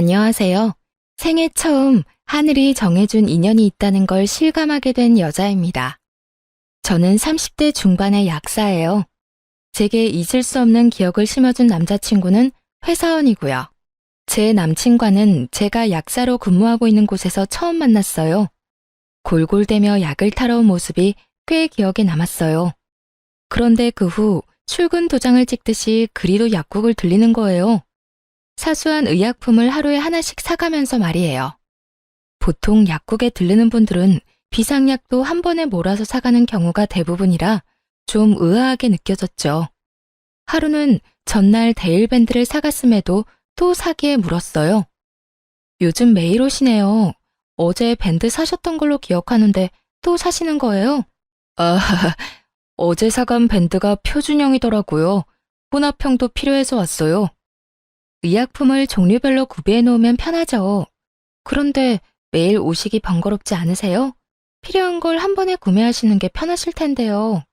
안녕하세요. 생애 처음 하늘이 정해준 인연이 있다는 걸 실감하게 된 여자입니다. 저는 30대 중반의 약사예요. 제게 잊을 수 없는 기억을 심어준 남자친구는 회사원이고요. 제 남친과는 제가 약사로 근무하고 있는 곳에서 처음 만났어요. 골골대며 약을 타러 온 모습이 꽤 기억에 남았어요. 그런데 그 후 출근 도장을 찍듯이 그리로 약국을 들리는 거예요. 사소한 의약품을 하루에 하나씩 사가면서 말이에요. 보통 약국에 들르는 분들은 비상약도 한 번에 몰아서 사가는 경우가 대부분이라 좀 의아하게 느껴졌죠. 하루는 전날 데일밴드를 사갔음에도 또 사기에 물었어요. 요즘 매일 오시네요. 어제 밴드 사셨던 걸로 기억하는데 또 사시는 거예요? 아, 어제 사간 밴드가 표준형이더라고요. 혼합형도 필요해서 왔어요. 의약품을 종류별로 구비해 놓으면 편하죠. 그런데 매일 오시기 번거롭지 않으세요? 필요한 걸 한 번에 구매하시는 게 편하실 텐데요.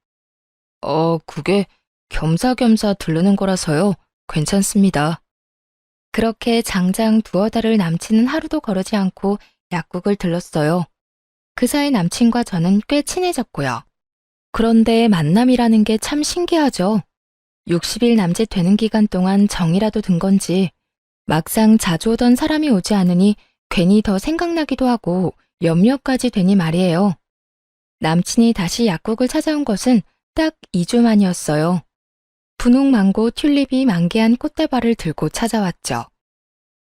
그게 겸사겸사 들르는 거라서요. 괜찮습니다. 그렇게 장장 두어 달을 남친은 하루도 거르지 않고 약국을 들렀어요. 그 사이 남친과 저는 꽤 친해졌고요. 그런데 만남이라는 게 참 신기하죠. 60일 남짓 되는 기간 동안 정이라도 든 건지 막상 자주 오던 사람이 오지 않으니 괜히 더 생각나기도 하고 염려까지 되니 말이에요. 남친이 다시 약국을 찾아온 것은 딱 2주 만이었어요. 분홍 망고 튤립이 만개한 꽃다발을 들고 찾아왔죠.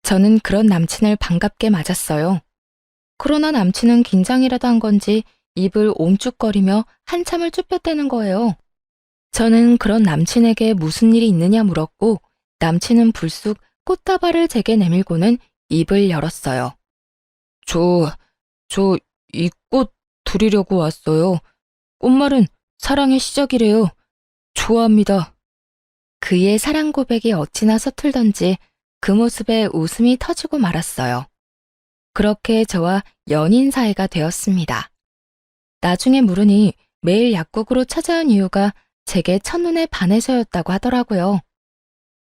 저는 그런 남친을 반갑게 맞았어요. 그러나 남친은 긴장이라도 한 건지 입을 옴쭉거리며 한참을 쭈뼛대는 거예요. 저는 그런 남친에게 무슨 일이 있느냐 물었고 남친은 불쑥 꽃다발을 제게 내밀고는 입을 열었어요. 저 이 꽃 드리려고 왔어요. 꽃말은 사랑의 시작이래요. 좋아합니다. 그의 사랑 고백이 어찌나 서툴던지 그 모습에 웃음이 터지고 말았어요. 그렇게 저와 연인 사이가 되었습니다. 나중에 물으니 매일 약국으로 찾아온 이유가 제게 첫눈에 반해서였다고 하더라고요.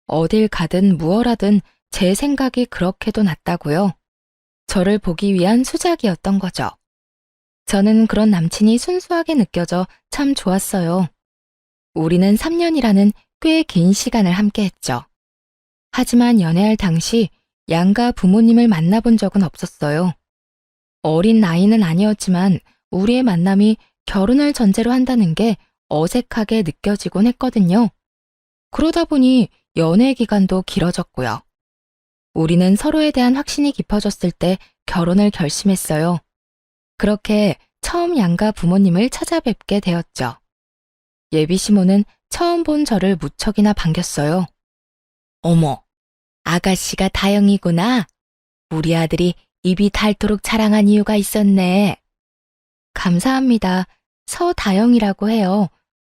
어딜 가든 무얼하든 제 생각이 그렇게도 났다고요. 저를 보기 위한 수작이었던 거죠. 저는 그런 남친이 순수하게 느껴져 참 좋았어요. 우리는 3년이라는 꽤 긴 시간을 함께했죠. 하지만 연애할 당시 양가 부모님을 만나본 적은 없었어요. 어린 나이는 아니었지만 우리의 만남이 결혼을 전제로 한다는 게 어색하게 느껴지곤 했거든요. 그러다 보니 연애 기간도 길어졌고요. 우리는 서로에 대한 확신이 깊어졌을 때 결혼을 결심했어요. 그렇게 처음 양가 부모님을 찾아뵙게 되었죠. 예비 시모는 처음 본 저를 무척이나 반겼어요. 어머, 아가씨가 다영이구나. 우리 아들이 입이 닳도록 자랑한 이유가 있었네. 감사합니다. 서다영이라고 해요.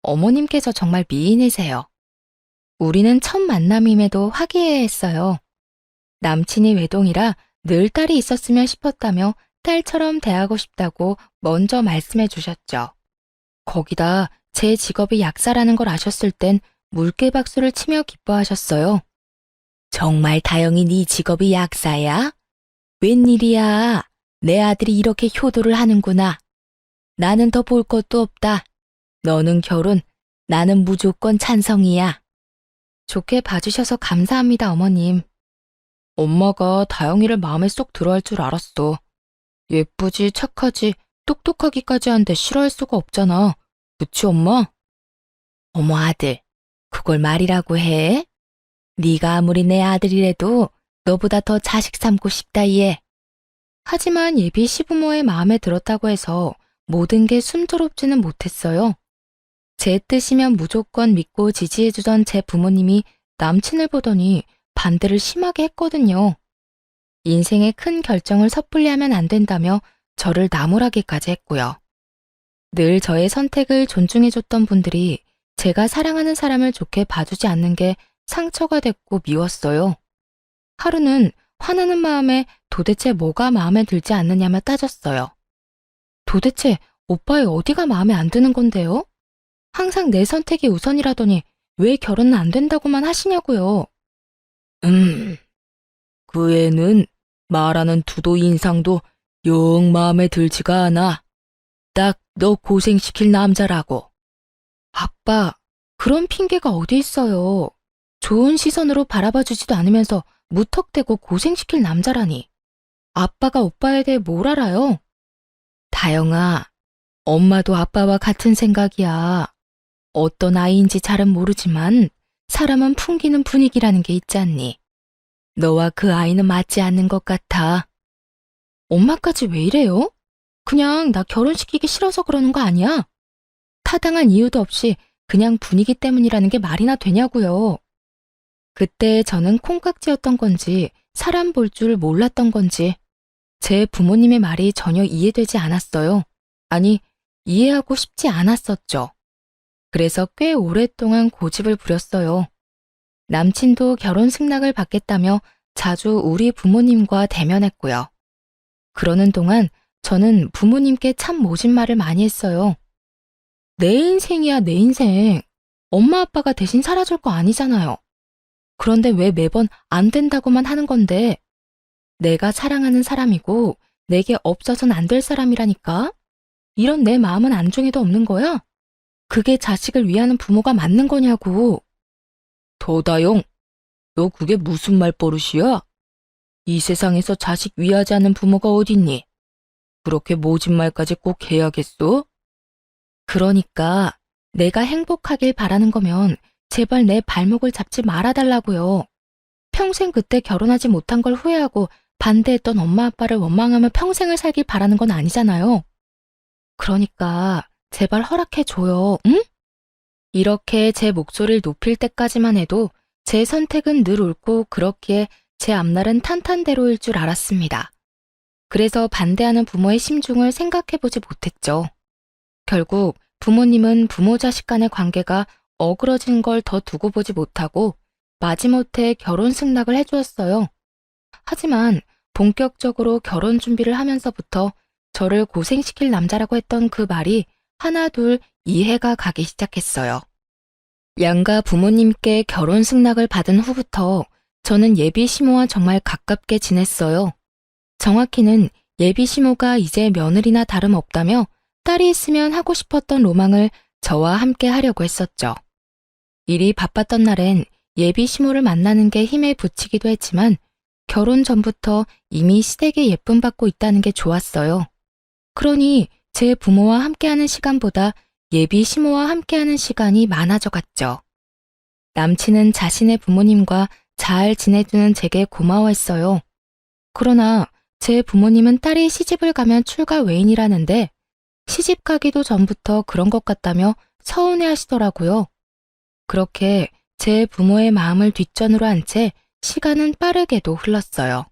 어머님께서 정말 미인이세요. 우리는 첫 만남임에도 화기애애했어요. 남친이 외동이라 늘 딸이 있었으면 싶었다며 딸처럼 대하고 싶다고 먼저 말씀해 주셨죠. 거기다 제 직업이 약사라는 걸 아셨을 땐 물개박수를 치며 기뻐하셨어요. 정말 다영이 네 직업이 약사야? 웬일이야? 내 아들이 이렇게 효도를 하는구나. 나는 더 볼 것도 없다. 너는 결혼, 나는 무조건 찬성이야. 좋게 봐주셔서 감사합니다, 어머님. 엄마가 다영이를 마음에 쏙 들어할 줄 알았어. 예쁘지, 착하지, 똑똑하기까지 한데 싫어할 수가 없잖아. 그치, 엄마? 어머, 아들, 그걸 말이라고 해? 네가 아무리 내 아들이라도 너보다 더 자식 삼고 싶다, 얘. 하지만 예비 시부모의 마음에 들었다고 해서 모든 게 순조롭지는 못했어요. 제 뜻이면 무조건 믿고 지지해주던 제 부모님이 남친을 보더니 반대를 심하게 했거든요. 인생의 큰 결정을 섣불리 하면 안 된다며 저를 나무라기까지 했고요. 늘 저의 선택을 존중해줬던 분들이 제가 사랑하는 사람을 좋게 봐주지 않는 게 상처가 됐고 미웠어요. 하루는 화나는 마음에 도대체 뭐가 마음에 들지 않느냐며 따졌어요. 도대체 오빠의 어디가 마음에 안 드는 건데요? 항상 내 선택이 우선이라더니 왜 결혼은 안 된다고만 하시냐고요. 그 애는 말하는 투도 인상도 영 마음에 들지가 않아. 딱 너 고생시킬 남자라고. 아빠, 그런 핑계가 어디 있어요. 좋은 시선으로 바라봐주지도 않으면서 무턱대고 고생시킬 남자라니. 아빠가 오빠에 대해 뭘 알아요? 다영아, 엄마도 아빠와 같은 생각이야. 어떤 아이인지 잘은 모르지만 사람은 풍기는 분위기라는 게 있지 않니? 너와 그 아이는 맞지 않는 것 같아. 엄마까지 왜 이래요? 그냥 나 결혼시키기 싫어서 그러는 거 아니야? 타당한 이유도 없이 그냥 분위기 때문이라는 게 말이나 되냐고요. 그때 저는 콩깍지였던 건지 사람 볼 줄 몰랐던 건지 제 부모님의 말이 전혀 이해되지 않았어요. 아니, 이해하고 싶지 않았었죠. 그래서 꽤 오랫동안 고집을 부렸어요. 남친도 결혼 승낙을 받겠다며 자주 우리 부모님과 대면했고요. 그러는 동안 저는 부모님께 참 모진 말을 많이 했어요. 내 인생이야, 내 인생. 엄마 아빠가 대신 살아줄 거 아니잖아요. 그런데 왜 매번 안 된다고만 하는 건데 내가 사랑하는 사람이고 내게 없어선 안 될 사람이라니까? 이런 내 마음은 안중에도 없는 거야? 그게 자식을 위하는 부모가 맞는 거냐고. 도다용, 너 그게 무슨 말버릇이야? 이 세상에서 자식 위하지 않는 부모가 어딨니? 그렇게 모진 말까지 꼭 해야겠어? 그러니까 내가 행복하길 바라는 거면 제발 내 발목을 잡지 말아달라고요. 평생 그때 결혼하지 못한 걸 후회하고 반대했던 엄마 아빠를 원망하며 평생을 살길 바라는 건 아니잖아요. 그러니까 제발 허락해줘요, 응? 이렇게 제 목소리를 높일 때까지만 해도 제 선택은 늘 옳고 그렇기에 제 앞날은 탄탄대로일 줄 알았습니다. 그래서 반대하는 부모의 심중을 생각해보지 못했죠. 결국 부모님은 부모 자식 간의 관계가 어그러진 걸 더 두고 보지 못하고 마지못해 결혼 승낙을 해주었어요. 하지만 본격적으로 결혼 준비를 하면서부터 저를 고생시킬 남자라고 했던 그 말이 하나둘 이해가 가기 시작했어요. 양가 부모님께 결혼 승낙을 받은 후부터 저는 예비 시모와 정말 가깝게 지냈어요. 정확히는 예비 시모가 이제 며느리나 다름없다며 딸이 있으면 하고 싶었던 로망을 저와 함께 하려고 했었죠. 일이 바빴던 날엔 예비 시모를 만나는 게 힘에 부치기도 했지만 결혼 전부터 이미 시댁에 예쁨 받고 있다는 게 좋았어요. 그러니 제 부모와 함께하는 시간보다 예비 시모와 함께하는 시간이 많아져 갔죠. 남친은 자신의 부모님과 잘 지내주는 제게 고마워했어요. 그러나 제 부모님은 딸이 시집을 가면 출가 외인이라는데 시집 가기도 전부터 그런 것 같다며 서운해 하시더라고요. 그렇게 제 부모의 마음을 뒷전으로 한 채 시간은 빠르게도 흘렀어요.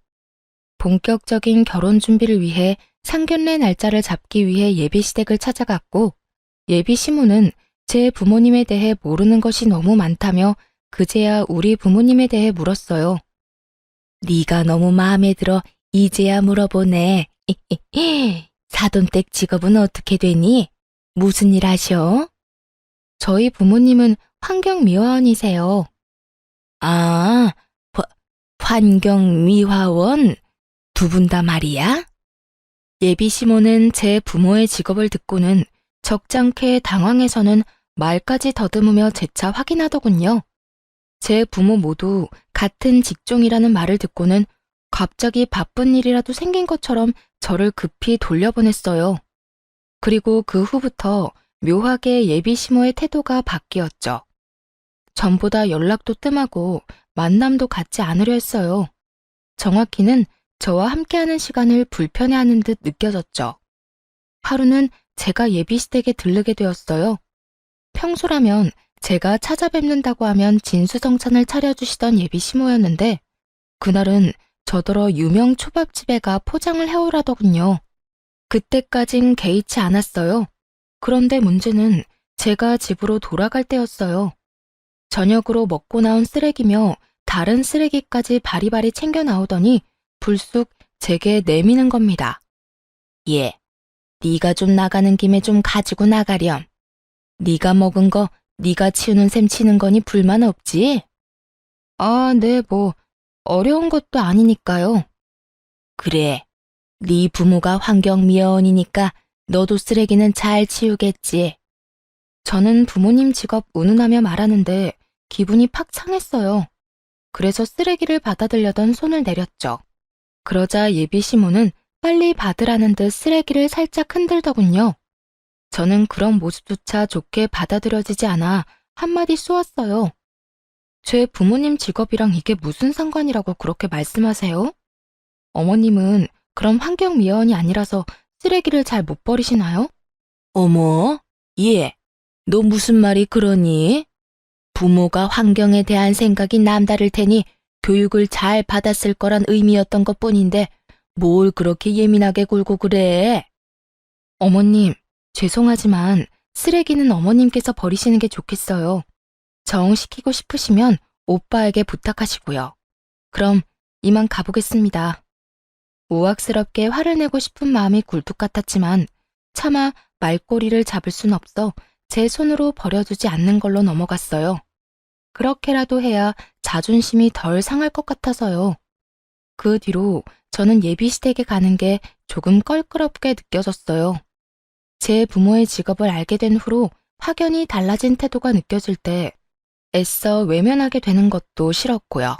본격적인 결혼 준비를 위해 상견례 날짜를 잡기 위해 예비 시댁을 찾아갔고 예비 시모는 제 부모님에 대해 모르는 것이 너무 많다며 그제야 우리 부모님에 대해 물었어요. 네가 너무 마음에 들어 이제야 물어보네. 사돈댁 직업은 어떻게 되니? 무슨 일 하셔? 저희 부모님은 환경미화원이세요. 아, 환경미화원? 두 분 다 말이야? 예비 시모는 제 부모의 직업을 듣고는 적잖게 당황해서는 말까지 더듬으며 재차 확인하더군요. 제 부모 모두 같은 직종이라는 말을 듣고는 갑자기 바쁜 일이라도 생긴 것처럼 저를 급히 돌려보냈어요. 그리고 그 후부터 묘하게 예비 시모의 태도가 바뀌었죠. 전보다 연락도 뜸하고 만남도 갖지 않으려 했어요. 정확히는 저와 함께하는 시간을 불편해하는 듯 느껴졌죠. 하루는 제가 예비 시댁에 들르게 되었어요. 평소라면 제가 찾아뵙는다고 하면 진수성찬을 차려주시던 예비 시모였는데 그날은 저더러 유명 초밥집에 가 포장을 해오라더군요. 그때까진 개의치 않았어요. 그런데 문제는 제가 집으로 돌아갈 때였어요. 저녁으로 먹고 나온 쓰레기며 다른 쓰레기까지 바리바리 챙겨 나오더니 불쑥 제게 내미는 겁니다. 예, 네가 좀 나가는 김에 좀 가지고 나가렴. 네가 먹은 거 네가 치우는 셈 치는 거니 불만 없지? 아, 네, 어려운 것도 아니니까요. 그래, 네 부모가 환경미화원이니까 너도 쓰레기는 잘 치우겠지. 저는 부모님 직업 운운하며 말하는데 기분이 팍 상했어요. 그래서 쓰레기를 받아들려던 손을 내렸죠. 그러자 예비 시모는 빨리 받으라는 듯 쓰레기를 살짝 흔들더군요. 저는 그런 모습조차 좋게 받아들여지지 않아 한마디 쏘았어요. 제 부모님 직업이랑 이게 무슨 상관이라고 그렇게 말씀하세요? 어머님은 그럼 환경미화원이 아니라서 쓰레기를 잘 못 버리시나요? 어머, 얘, 너 무슨 말이 그러니? 부모가 환경에 대한 생각이 남다를 테니 교육을 잘 받았을 거란 의미였던 것뿐인데 뭘 그렇게 예민하게 굴고 그래? 어머님, 죄송하지만 쓰레기는 어머님께서 버리시는 게 좋겠어요. 정시키고 싶으시면 오빠에게 부탁하시고요. 그럼 이만 가보겠습니다. 우악스럽게 화를 내고 싶은 마음이 굴뚝 같았지만 차마 말꼬리를 잡을 순 없어 제 손으로 버려두지 않는 걸로 넘어갔어요. 그렇게라도 해야 자존심이 덜 상할 것 같아서요. 그 뒤로 저는 예비시댁에 가는 게 조금 껄끄럽게 느껴졌어요. 제 부모의 직업을 알게 된 후로 확연히 달라진 태도가 느껴질 때 애써 외면하게 되는 것도 싫었고요.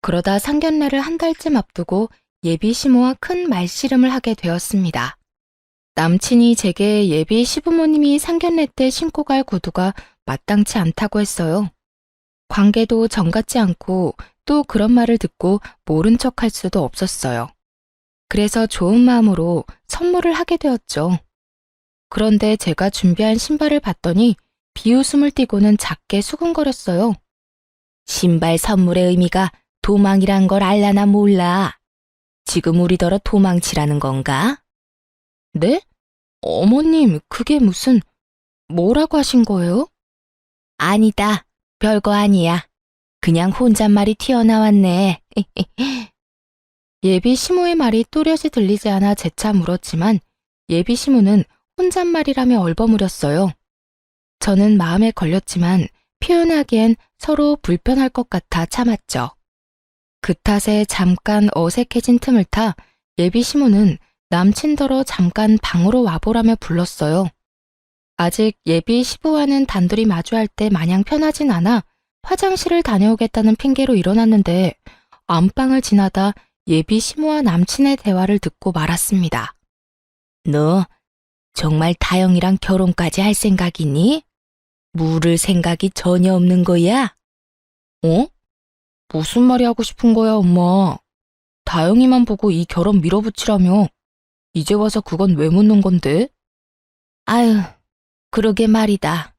그러다 상견례를 한 달쯤 앞두고 예비 시모와 큰 말씨름을 하게 되었습니다. 남친이 제게 예비 시부모님이 상견례 때 신고 갈 구두가 마땅치 않다고 했어요. 관계도 정 같지 않고 또 그런 말을 듣고 모른 척 할 수도 없었어요. 그래서 좋은 마음으로 선물을 하게 되었죠. 그런데 제가 준비한 신발을 봤더니 비웃음을 띠고는 작게 수근거렸어요. 신발 선물의 의미가 도망이란 걸 알라나 몰라. 지금 우리더러 도망치라는 건가? 네? 어머님, 그게 무슨, 뭐라고 하신 거예요? 아니다. 별거 아니야. 그냥 혼잣말이 튀어나왔네. 예비 시모의 말이 또렷이 들리지 않아 재차 물었지만 예비 시모는 혼잣말이라며 얼버무렸어요. 저는 마음에 걸렸지만 표현하기엔 서로 불편할 것 같아 참았죠. 그 탓에 잠깐 어색해진 틈을 타 예비 시모는 남친더러 잠깐 방으로 와보라며 불렀어요. 아직 예비 시부와는 단둘이 마주할 때 마냥 편하진 않아 화장실을 다녀오겠다는 핑계로 일어났는데 안방을 지나다 예비 시모와 남친의 대화를 듣고 말았습니다. 너 정말 다영이랑 결혼까지 할 생각이니? 물을 생각이 전혀 없는 거야? 어? 무슨 말이 하고 싶은 거야, 엄마? 다영이만 보고 이 결혼 밀어붙이라며. 이제 와서 그건 왜 묻는 건데? 아유, 그러게 말이다.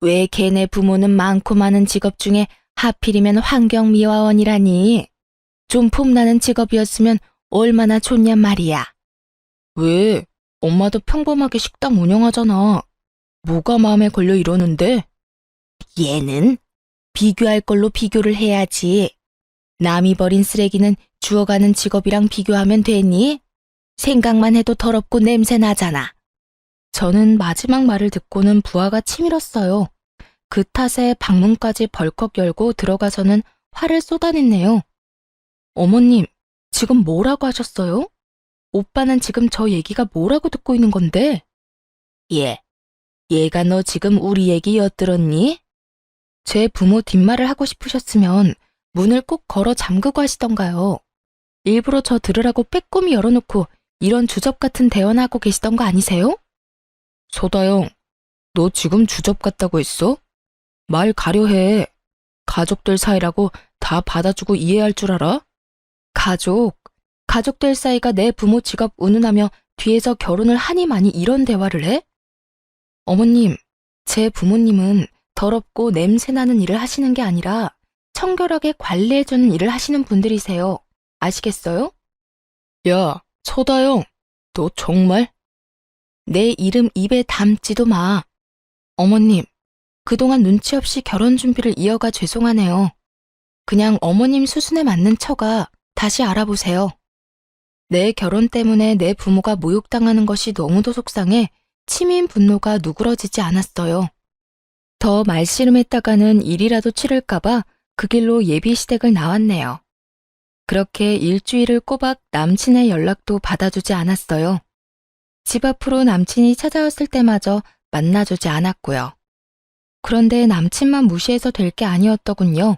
왜 걔네 부모는 많고 많은 직업 중에 하필이면 환경미화원이라니? 좀 폼나는 직업이었으면 얼마나 좋냔 말이야. 왜? 엄마도 평범하게 식당 운영하잖아. 뭐가 마음에 걸려 이러는데? 얘는 비교할 걸로 비교를 해야지. 남이 버린 쓰레기는 주워가는 직업이랑 비교하면 되니? 생각만 해도 더럽고 냄새 나잖아. 저는 마지막 말을 듣고는 부하가 치밀었어요. 그 탓에 방문까지 벌컥 열고 들어가서는 화를 쏟아냈네요. 어머님, 지금 뭐라고 하셨어요? 오빠는 지금 저 얘기가 뭐라고 듣고 있는 건데? 얘가 너 지금 우리 얘기 엿들었니? 제 부모 뒷말을 하고 싶으셨으면 문을 꼭 걸어 잠그고 하시던가요. 일부러 저 들으라고 빼꼼히 열어놓고 이런 주접 같은 대화나 하고 계시던 거 아니세요? 소다영, 너 지금 주접 같다고 했어? 말 가려해. 가족들 사이라고 다 받아주고 이해할 줄 알아? 가족들 사이가 내 부모 직업 운운하며 뒤에서 결혼을 하니 많이 이런 대화를 해? 어머님, 제 부모님은 더럽고 냄새나는 일을 하시는 게 아니라 청결하게 관리해주는 일을 하시는 분들이세요. 아시겠어요? 야, 소다영, 너 정말? 내 이름 입에 담지도 마. 어머님, 그동안 눈치 없이 결혼 준비를 이어가 죄송하네요. 그냥 어머님 수순에 맞는 처가 다시 알아보세요. 내 결혼 때문에 내 부모가 모욕당하는 것이 너무도 속상해 치민 분노가 누그러지지 않았어요. 더 말씨름했다가는 일이라도 치를까봐 그 길로 예비 시댁을 나왔네요. 그렇게 일주일을 꼬박 남친의 연락도 받아주지 않았어요. 집 앞으로 남친이 찾아왔을 때마저 만나주지 않았고요. 그런데 남친만 무시해서 될 게 아니었더군요.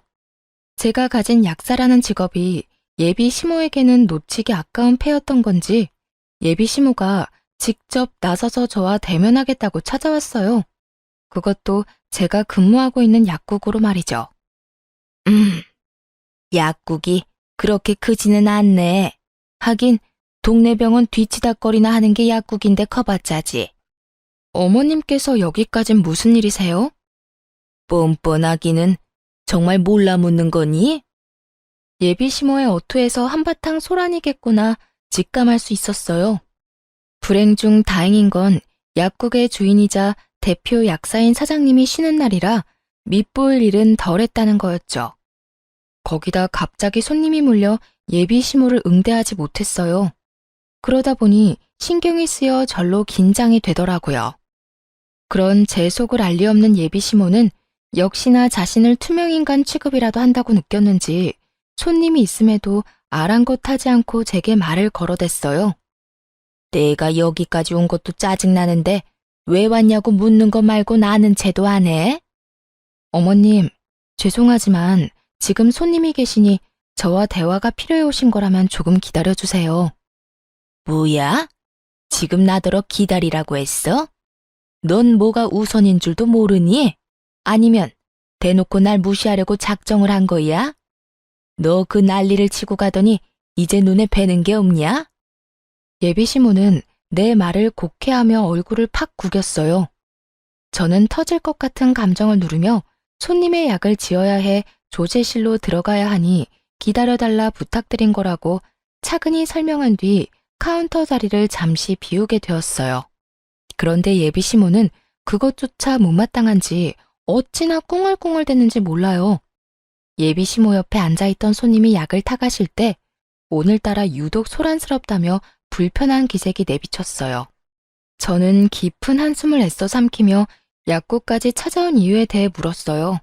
제가 가진 약사라는 직업이 예비 시모에게는 놓치기 아까운 패였던 건지 예비 시모가 직접 나서서 저와 대면하겠다고 찾아왔어요. 그것도 제가 근무하고 있는 약국으로 말이죠. 약국이 그렇게 크지는 않네. 하긴 동네 병원 뒤치다거리나 하는 게 약국인데 커봤자지. 어머님께서 여기까진 무슨 일이세요? 뻔뻔하기는 정말 몰라 묻는 거니? 예비 시모의 어투에서 한바탕 소란이겠구나 직감할 수 있었어요. 불행 중 다행인 건 약국의 주인이자 대표 약사인 사장님이 쉬는 날이라 밉보일 일은 덜했다는 거였죠. 거기다 갑자기 손님이 몰려 예비 시모를 응대하지 못했어요. 그러다 보니 신경이 쓰여 절로 긴장이 되더라고요. 그런 제 속을 알리 없는 예비 시모는 역시나 자신을 투명인간 취급이라도 한다고 느꼈는지 손님이 있음에도 아랑곳하지 않고 제게 말을 걸어댔어요. 내가 여기까지 온 것도 짜증나는데 왜 왔냐고 묻는 거 말고 나는 채도 안 해? 어머님, 죄송하지만 지금 손님이 계시니 저와 대화가 필요해 오신 거라면 조금 기다려주세요. 뭐야? 지금 나더러 기다리라고 했어? 넌 뭐가 우선인 줄도 모르니? 아니면 대놓고 날 무시하려고 작정을 한 거야? 너 그 난리를 치고 가더니 이제 눈에 뵈는 게 없냐? 예비 시모는 내 말을 곡해하며 얼굴을 팍 구겼어요. 저는 터질 것 같은 감정을 누르며 손님의 약을 지어야 해 조제실로 들어가야 하니 기다려달라 부탁드린 거라고 차근히 설명한 뒤 카운터 자리를 잠시 비우게 되었어요. 그런데 예비 시모는 그것조차 못마땅한지 어찌나 꿍얼꿍얼댔는지 몰라요. 예비 시모 옆에 앉아있던 손님이 약을 타가실 때 오늘따라 유독 소란스럽다며 불편한 기색이 내비쳤어요. 저는 깊은 한숨을 애써 삼키며 약국까지 찾아온 이유에 대해 물었어요.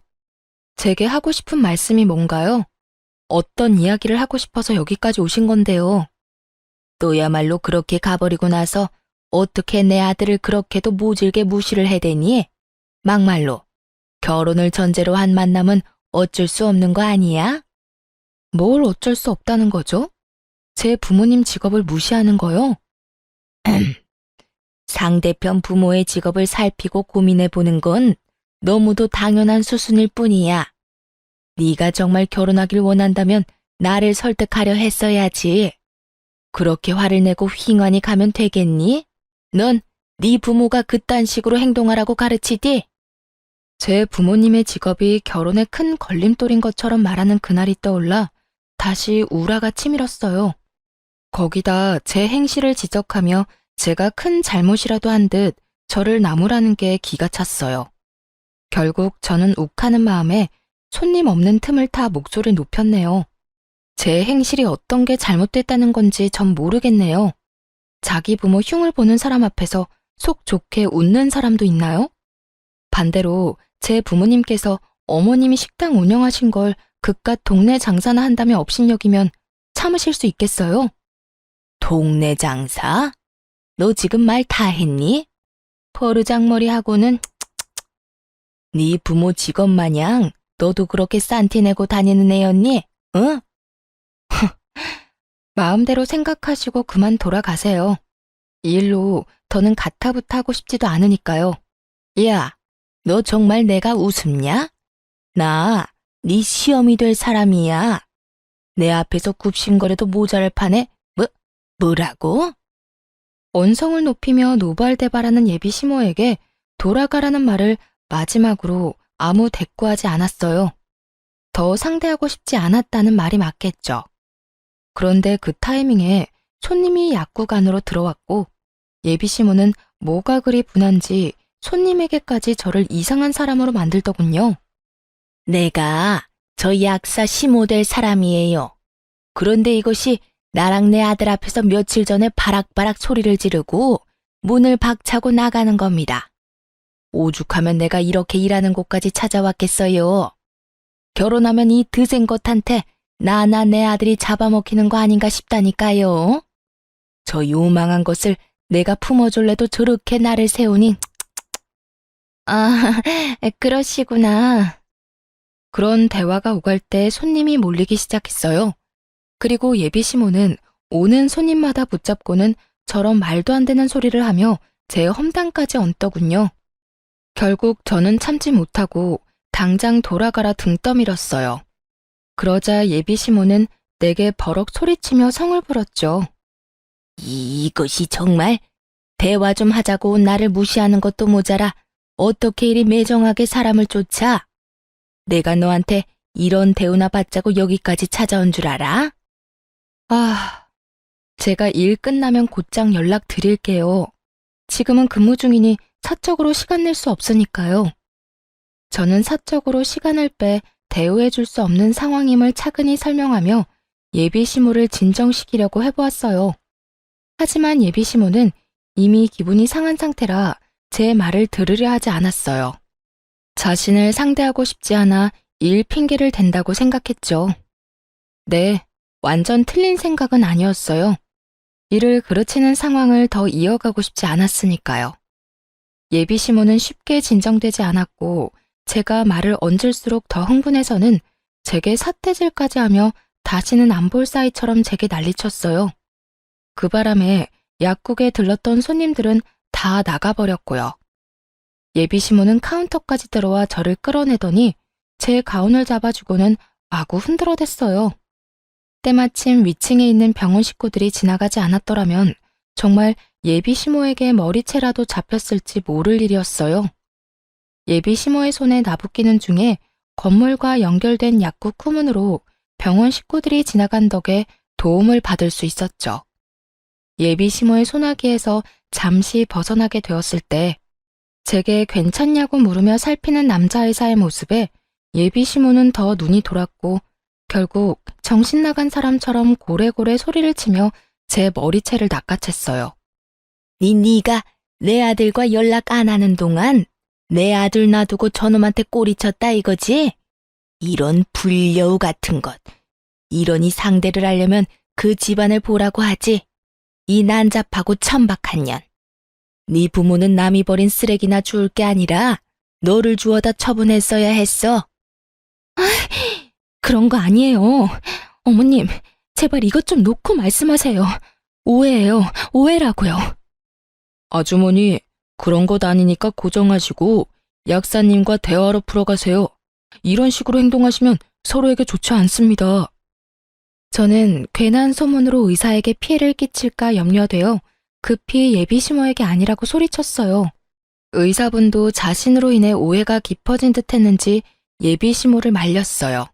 제게 하고 싶은 말씀이 뭔가요? 어떤 이야기를 하고 싶어서 여기까지 오신 건데요. 너야말로 그렇게 가버리고 나서 어떻게 내 아들을 그렇게도 모질게 무시를 해대니? 막말로 결혼을 전제로 한 만남은 어쩔 수 없는 거 아니야? 뭘 어쩔 수 없다는 거죠? 제 부모님 직업을 무시하는 거요? 상대편 부모의 직업을 살피고 고민해 보는 건 너무도 당연한 수순일 뿐이야. 네가 정말 결혼하길 원한다면 나를 설득하려 했어야지. 그렇게 화를 내고 휘ڭ하니 가면 되겠니? 넌 네 부모가 그딴 식으로 행동하라고 가르치디? 제 부모님의 직업이 결혼에 큰 걸림돌인 것처럼 말하는 그날이 떠올라 다시 우라가 치밀었어요. 거기다 제 행실을 지적하며 제가 큰 잘못이라도 한 듯 저를 나무라는 게 기가 찼어요. 결국 저는 욱하는 마음에 손님 없는 틈을 타 목소리를 높였네요. 제 행실이 어떤 게 잘못됐다는 건지 전 모르겠네요. 자기 부모 흉을 보는 사람 앞에서 속 좋게 웃는 사람도 있나요? 반대로 제 부모님께서 어머님이 식당 운영하신 걸 그깟 동네 장사나 한다며 업신여기면 참으실 수 있겠어요? 동네 장사? 너 지금 말 다 했니? 버르장머리하고는 네 부모 직업 마냥 너도 그렇게 싼티 내고 다니는 애였니? 응? 마음대로 생각하시고 그만 돌아가세요. 이 일로 더는 가타부타 하고 싶지도 않으니까요. 야, 너 정말 내가 우습냐? 나 네 시험이 될 사람이야. 내 앞에서 굽신거려도 모자랄 판에 뭐라고? 언성을 높이며 노발대발하는 예비 시모에게 돌아가라는 말을 마지막으로 아무 대꾸하지 않았어요. 더 상대하고 싶지 않았다는 말이 맞겠죠. 그런데 그 타이밍에 손님이 약국 안으로 들어왔고 예비 시모는 뭐가 그리 분한지 손님에게까지 저를 이상한 사람으로 만들더군요. 내가 저 약사 시모 될 사람이에요. 그런데 이것이 나랑 내 아들 앞에서 며칠 전에 바락바락 소리를 지르고 문을 박차고 나가는 겁니다. 오죽하면 내가 이렇게 일하는 곳까지 찾아왔겠어요. 결혼하면 이 드센 것한테 나나 내 아들이 잡아먹히는 거 아닌가 싶다니까요. 저 요망한 것을 내가 품어줄래도 저렇게 나를 세우니. 아, 그러시구나. 그런 대화가 오갈 때 손님이 몰리기 시작했어요. 그리고 예비 시모는 오는 손님마다 붙잡고는 저런 말도 안 되는 소리를 하며 제 험담까지 얹더군요. 결국 저는 참지 못하고 당장 돌아가라 등 떠밀었어요. 그러자 예비 시모는 내게 버럭 소리치며 성을 부렸죠. 이것이 정말 대화 좀 하자고 나를 무시하는 것도 모자라 어떻게 이리 매정하게 사람을 쫓아? 내가 너한테 이런 대우나 받자고 여기까지 찾아온 줄 알아? 아, 제가 일 끝나면 곧장 연락 드릴게요. 지금은 근무 중이니 사적으로 시간 낼 수 없으니까요. 저는 사적으로 시간을 빼 대우해 줄 수 없는 상황임을 차근히 설명하며 예비 시모를 진정시키려고 해보았어요. 하지만 예비 시모는 이미 기분이 상한 상태라 제 말을 들으려 하지 않았어요. 자신을 상대하고 싶지 않아 일 핑계를 댄다고 생각했죠. 네, 완전 틀린 생각은 아니었어요. 일을 그르치는 상황을 더 이어가고 싶지 않았으니까요. 예비 시모는 쉽게 진정되지 않았고 제가 말을 얹을수록 더 흥분해서는 제게 삿대질까지 하며 다시는 안 볼 사이처럼 제게 난리쳤어요. 그 바람에 약국에 들렀던 손님들은 다 나가버렸고요. 예비 시모는 카운터까지 들어와 저를 끌어내더니 제 가운을 잡아주고는 마구 흔들어댔어요. 때마침 위층에 있는 병원 식구들이 지나가지 않았더라면 정말 예비 시모에게 머리채라도 잡혔을지 모를 일이었어요. 예비 시모의 손에 나붓기는 중에 건물과 연결된 약국 후문으로 병원 식구들이 지나간 덕에 도움을 받을 수 있었죠. 예비 시모의 소나기에서 잠시 벗어나게 되었을 때 제게 괜찮냐고 물으며 살피는 남자의사의 모습에 예비 시모는 더 눈이 돌았고 결국 정신 나간 사람처럼 고래고래 소리를 치며 제 머리채를 낚아챘어요. 네가 내 아들과 연락 안 하는 동안 내 아들 놔두고 저놈한테 꼬리쳤다 이거지? 이런 불려우 같은 것. 이러니 상대를 하려면 그 집안을 보라고 하지. 이 난잡하고 천박한 년. 네 부모는 남이 버린 쓰레기나 주울 게 아니라 너를 주워다 처분했어야 했어. 그런 거 아니에요. 어머님, 제발 이것 좀 놓고 말씀하세요. 오해예요. 오해라고요. 아주머니, 그런 것 아니니까 고정하시고 약사님과 대화로 풀어가세요. 이런 식으로 행동하시면 서로에게 좋지 않습니다. 저는 괜한 소문으로 의사에게 피해를 끼칠까 염려되어 급히 예비 시모에게 아니라고 소리쳤어요. 의사분도 자신으로 인해 오해가 깊어진 듯 했는지 예비 시모를 말렸어요.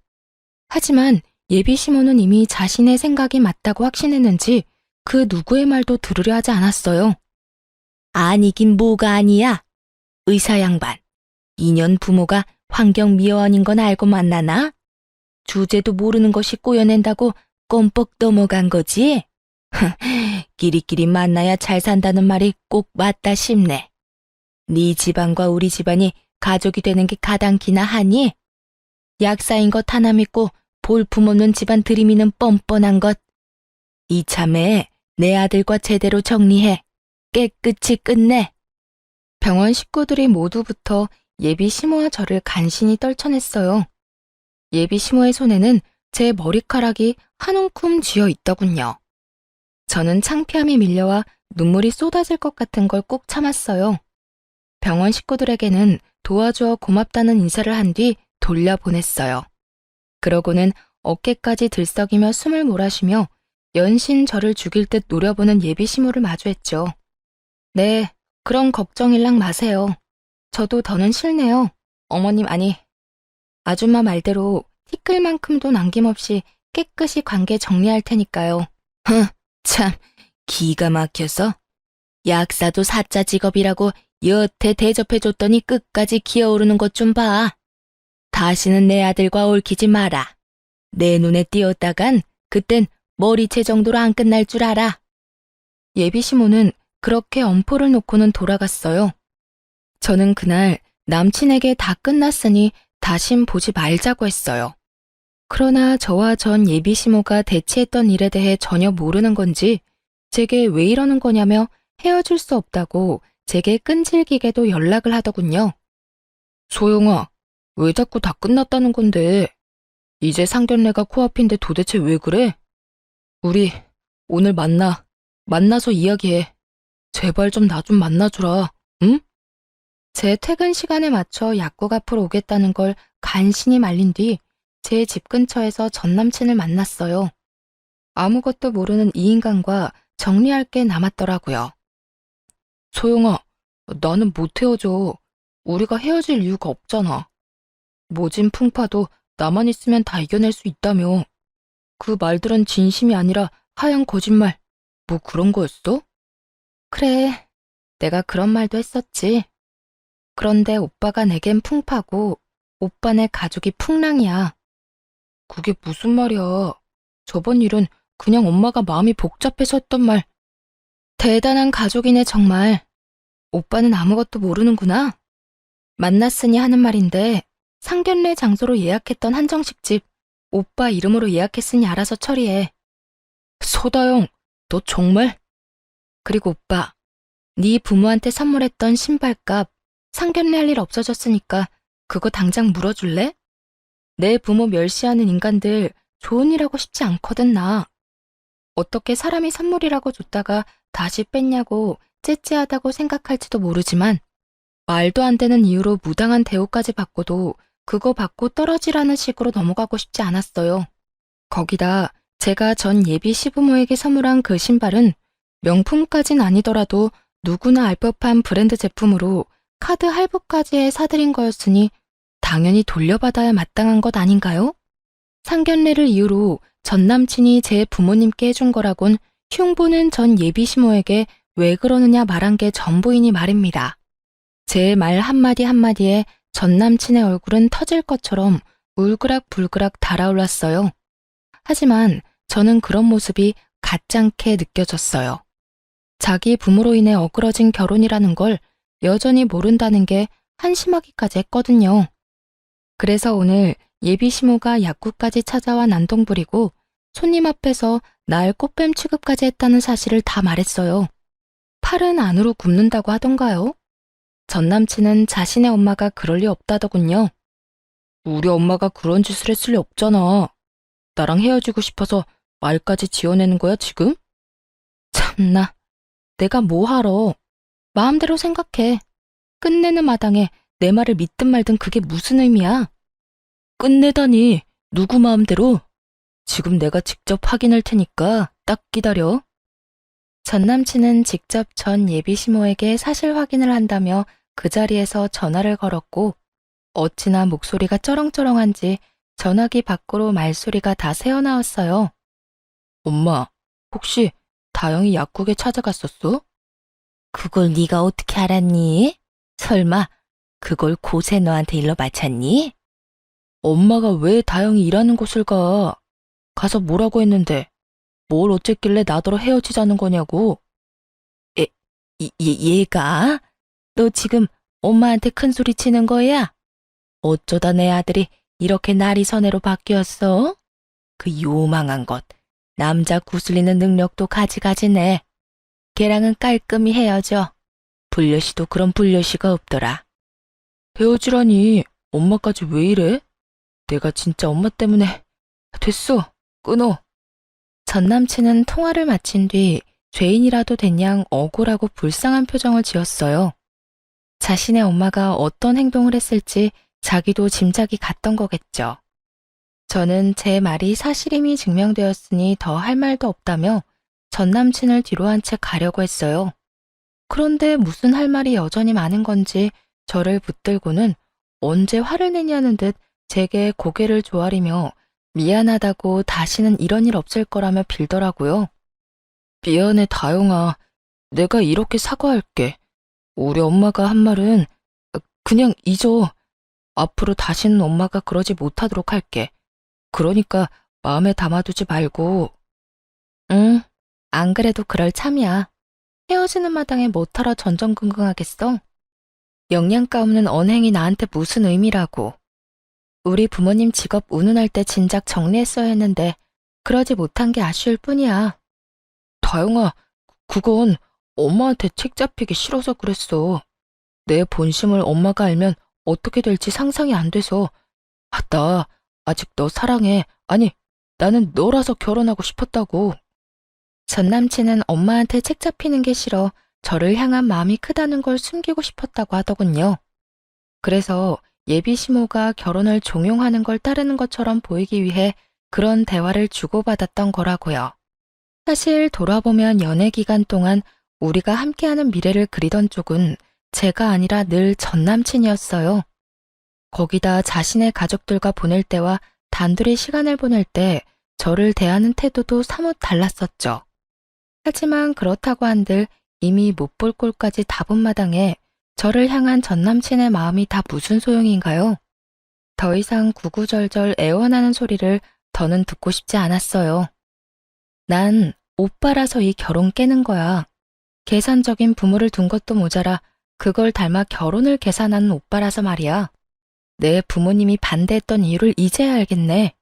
하지만 예비 시모는 이미 자신의 생각이 맞다고 확신했는지 그 누구의 말도 들으려 하지 않았어요. 아니긴 뭐가 아니야. 의사 양반, 2년 부모가 환경미화원인 건 알고 만나나? 주제도 모르는 것이 꼬여낸다고 껌뻑 넘어간 거지? 끼리끼리 만나야 잘 산다는 말이 꼭 맞다 싶네. 네 집안과 우리 집안이 가족이 되는 게 가당키나 하니? 약사인 것 하나 믿고 볼품없는 집안 들이미는 뻔뻔한 것. 이참에 내 아들과 제대로 정리해. 깨끗이 끝내. 병원 식구들이 모두부터 예비 시모와 저를 간신히 떨쳐냈어요. 예비 시모의 손에는 제 머리카락이 한 움큼 쥐어 있더군요. 저는 창피함이 밀려와 눈물이 쏟아질 것 같은 걸 꼭 참았어요. 병원 식구들에게는 도와주어 고맙다는 인사를 한 뒤 돌려보냈어요. 그러고는 어깨까지 들썩이며 숨을 몰아쉬며 연신 저를 죽일 듯 노려보는 예비 시모를 마주했죠. 네, 그런 걱정일랑 마세요. 저도 더는 싫네요. 어머님 아니, 아줌마 말대로 티끌만큼도 남김없이 깨끗이 관계 정리할 테니까요. 참, 기가 막혀서. 약사도 사자 직업이라고 여태 대접해줬더니 끝까지 기어오르는 것 좀 봐. 다시는 내 아들과 얽히지 마라. 내 눈에 띄었다간 그땐 머리채 정도로 안 끝날 줄 알아. 예비 시모는 그렇게 엄포를 놓고는 돌아갔어요. 저는 그날 남친에게 다 끝났으니 다신 보지 말자고 했어요. 그러나 저와 전 예비 시모가 대치했던 일에 대해 전혀 모르는 건지 제게 왜 이러는 거냐며 헤어질 수 없다고 제게 끈질기게도 연락을 하더군요. 소영아, 왜 자꾸 다 끝났다는 건데? 이제 상견례가 코앞인데 도대체 왜 그래? 우리 오늘 만나서 이야기해. 제발 좀 나 좀 만나주라, 응? 제 퇴근 시간에 맞춰 약국 앞으로 오겠다는 걸 간신히 말린 뒤 제 집 근처에서 전 남친을 만났어요. 아무것도 모르는 이 인간과 정리할 게 남았더라고요. 소영아, 나는 못 헤어져. 우리가 헤어질 이유가 없잖아. 모진 풍파도 나만 있으면 다 이겨낼 수 있다며. 그 말들은 진심이 아니라 하얀 거짓말. 뭐 그런 거였어? 그래, 내가 그런 말도 했었지. 그런데 오빠가 내겐 풍파고 오빠네 가족이 풍랑이야. 그게 무슨 말이야. 저번 일은 그냥 엄마가 마음이 복잡해서 했던 말. 대단한 가족이네 정말. 오빠는 아무것도 모르는구나. 만났으니 하는 말인데 상견례 장소로 예약했던 한정식집 오빠 이름으로 예약했으니 알아서 처리해. 소다영, 너 정말? 그리고 오빠, 네 부모한테 선물했던 신발값 상견례 할 일 없어졌으니까 그거 당장 물어줄래? 내 부모 멸시하는 인간들 좋은 일 하고 싶지 않거든 나. 어떻게 사람이 선물이라고 줬다가 다시 뺐냐고 째째하다고 생각할지도 모르지만 말도 안 되는 이유로 무당한 대우까지 받고도 그거 받고 떨어지라는 식으로 넘어가고 싶지 않았어요. 거기다 제가 전 예비 시부모에게 선물한 그 신발은 명품까진 아니더라도 누구나 알 법한 브랜드 제품으로 카드 할부까지 사드린 거였으니 당연히 돌려받아야 마땅한 것 아닌가요? 상견례를 이유로 전 남친이 제 부모님께 해준 거라곤 흉보는 전 예비 시모에게 왜 그러느냐 말한 게 전부이니 말입니다. 제 말 한마디 한마디에 전 남친의 얼굴은 터질 것처럼 울그락불그락 달아올랐어요. 하지만 저는 그런 모습이 가짱게 느껴졌어요. 자기 부모로 인해 어그러진 결혼이라는 걸 여전히 모른다는 게 한심하기까지 했거든요. 그래서 오늘 예비 시모가 약국까지 찾아와 난동 부리고 손님 앞에서 날 꽃뱀 취급까지 했다는 사실을 다 말했어요. 팔은 안으로 굽는다고 하던가요? 전 남친은 자신의 엄마가 그럴 리 없다더군요. 우리 엄마가 그런 짓을 했을 리 없잖아. 나랑 헤어지고 싶어서 말까지 지어내는 거야, 지금? 참나, 내가 뭐 하러. 마음대로 생각해. 끝내는 마당에 내 말을 믿든 말든 그게 무슨 의미야? 끝내다니, 누구 마음대로? 지금 내가 직접 확인할 테니까 딱 기다려. 전 남친은 직접 전 예비 시모에게 사실 확인을 한다며 그 자리에서 전화를 걸었고 어찌나 목소리가 쩌렁쩌렁한지 전화기 밖으로 말소리가 다 새어나왔어요. 엄마, 혹시 다영이 약국에 찾아갔었어? 그걸 네가 어떻게 알았니? 설마 그걸 고세 너한테 일러 바쳤니? 엄마가 왜 다영이 일하는 곳을 가? 가서 뭐라고 했는데 뭘 어쨌길래 나더러 헤어지자는 거냐고. 에, 얘가? 너 지금 엄마한테 큰 소리 치는 거야? 어쩌다 내 아들이 이렇게 날이 선애로 바뀌었어? 그 요망한 것. 남자 구슬리는 능력도 가지가지네. 걔랑은 깔끔히 헤어져. 불려시도 그런 불려시가 없더라. 헤어지라니 엄마까지 왜 이래? 내가 진짜 엄마 때문에. 됐어, 끊어. 전 남친은 통화를 마친 뒤 죄인이라도 된 양 억울하고 불쌍한 표정을 지었어요. 자신의 엄마가 어떤 행동을 했을지 자기도 짐작이 갔던 거겠죠. 저는 제 말이 사실임이 증명되었으니 더 할 말도 없다며 전 남친을 뒤로 한 채 가려고 했어요. 그런데 무슨 할 말이 여전히 많은 건지 저를 붙들고는 언제 화를 내냐는 듯 제게 고개를 조아리며 미안하다고 다시는 이런 일 없을 거라며 빌더라고요. 미안해 다영아. 내가 이렇게 사과할게. 우리 엄마가 한 말은 그냥 잊어. 앞으로 다시는 엄마가 그러지 못하도록 할게. 그러니까 마음에 담아두지 말고. 응, 안 그래도 그럴 참이야. 헤어지는 마당에 뭐하러 전전긍긍하겠어? 영양가 없는 언행이 나한테 무슨 의미라고. 우리 부모님 직업 운운할 때 진작 정리했어야 했는데 그러지 못한 게 아쉬울 뿐이야. 다영아, 그건 엄마한테 책 잡히기 싫어서 그랬어. 내 본심을 엄마가 알면 어떻게 될지 상상이 안 돼서. 나 아직 너 사랑해. 아니, 나는 너라서 결혼하고 싶었다고. 전 남친은 엄마한테 책 잡히는 게 싫어 저를 향한 마음이 크다는 걸 숨기고 싶었다고 하더군요. 그래서 예비 시모가 결혼을 종용하는 걸 따르는 것처럼 보이기 위해 그런 대화를 주고받았던 거라고요. 사실 돌아보면 연애 기간 동안 우리가 함께하는 미래를 그리던 쪽은 제가 아니라 늘 전 남친이었어요. 거기다 자신의 가족들과 보낼 때와 단둘이 시간을 보낼 때 저를 대하는 태도도 사뭇 달랐었죠. 하지만 그렇다고 한들 이미 못 볼 꼴까지 다 본 마당에 저를 향한 전 남친의 마음이 다 무슨 소용인가요? 더 이상 구구절절 애원하는 소리를 더는 듣고 싶지 않았어요. 난 오빠라서 이 결혼 깨는 거야. 계산적인 부모를 둔 것도 모자라 그걸 닮아 결혼을 계산하는 오빠라서 말이야. 내 부모님이 반대했던 이유를 이제야 알겠네.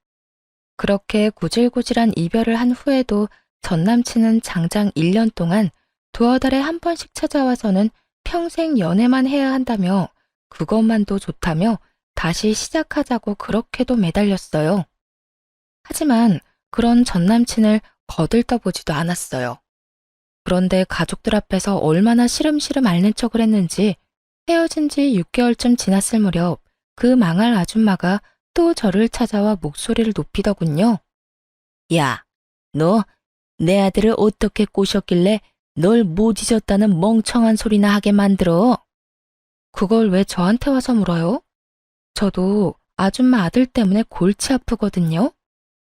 그렇게 구질구질한 이별을 한 후에도 전 남친은 장장 1년 동안 두어 달에 한 번씩 찾아와서는 평생 연애만 해야 한다며 그것만도 좋다며 다시 시작하자고 그렇게도 매달렸어요. 하지만 그런 전 남친을 거들떠보지도 않았어요. 그런데 가족들 앞에서 얼마나 시름시름 앓는 척을 했는지 헤어진 지 6개월쯤 지났을 무렵 그 망할 아줌마가 또 저를 찾아와 목소리를 높이더군요. 야, 너 내 아들을 어떻게 꼬셨길래 널 못 잊었다는 멍청한 소리나 하게 만들어? 그걸 왜 저한테 와서 물어요? 저도 아줌마 아들 때문에 골치 아프거든요.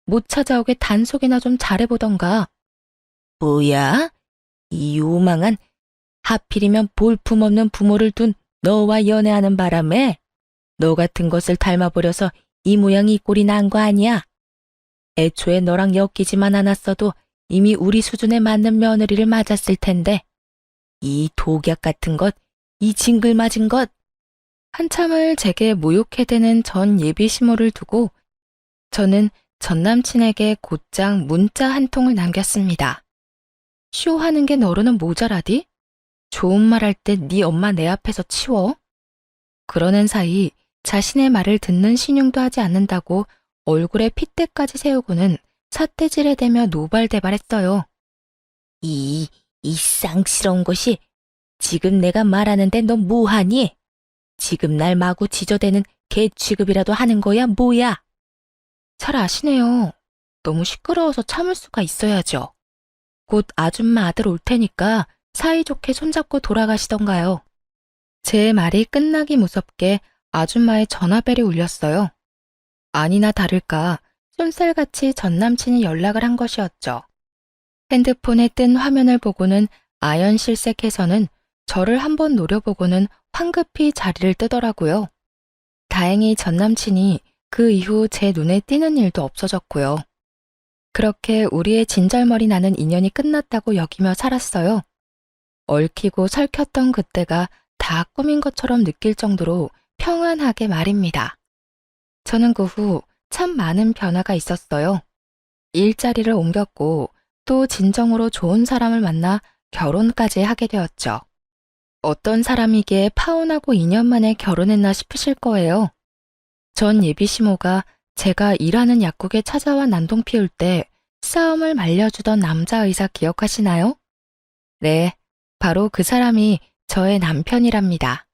못 찾아오게 단속이나 좀 잘해보던가. 뭐야? 이 요망한 하필이면 볼품없는 부모를 둔 너와 연애하는 바람에 너 같은 것을 닮아버려서 이 모양 이 꼴이 난 거 아니야? 애초에 너랑 엮이지만 않았어도 이미 우리 수준에 맞는 며느리를 맞았을 텐데. 이 독약 같은 것, 이 징글맞은 것. 한참을 제게 모욕해대는 전 예비 시모를 두고 저는 전 남친에게 곧장 문자 한 통을 남겼습니다. 쇼하는 게 너로는 모자라디? 좋은 말 할 때 네 엄마 내 앞에서 치워? 그러는 사이 자신의 말을 듣는 신용도 하지 않는다고 얼굴에 핏대까지 세우고는 삿대질에 대며 노발대발했어요. 이 쌍스러운 것이 지금 내가 말하는데 너 뭐하니? 지금 날 마구 지저대는 개 취급이라도 하는 거야 뭐야? 잘 아시네요. 너무 시끄러워서 참을 수가 있어야죠. 곧 아줌마 아들 올 테니까 사이좋게 손잡고 돌아가시던가요. 제 말이 끝나기 무섭게 아줌마의 전화벨이 울렸어요. 아니나 다를까 쏜살같이 전 남친이 연락을 한 것이었죠. 핸드폰에 뜬 화면을 보고는 아연실색해서는 저를 한번 노려보고는 황급히 자리를 뜨더라고요. 다행히 전 남친이 그 이후 제 눈에 띄는 일도 없어졌고요. 그렇게 우리의 진절머리 나는 인연이 끝났다고 여기며 살았어요. 얽히고 설켰던 그때가 다 꿈인 것처럼 느낄 정도로 평안하게 말입니다. 저는 그 후 참 많은 변화가 있었어요. 일자리를 옮겼고 또 진정으로 좋은 사람을 만나 결혼까지 하게 되었죠. 어떤 사람이기에 파혼하고 2년 만에 결혼했나 싶으실 거예요. 전 예비 시모가 제가 일하는 약국에 찾아와 난동 피울 때 싸움을 말려주던 남자 의사 기억하시나요? 네, 바로 그 사람이 저의 남편이랍니다.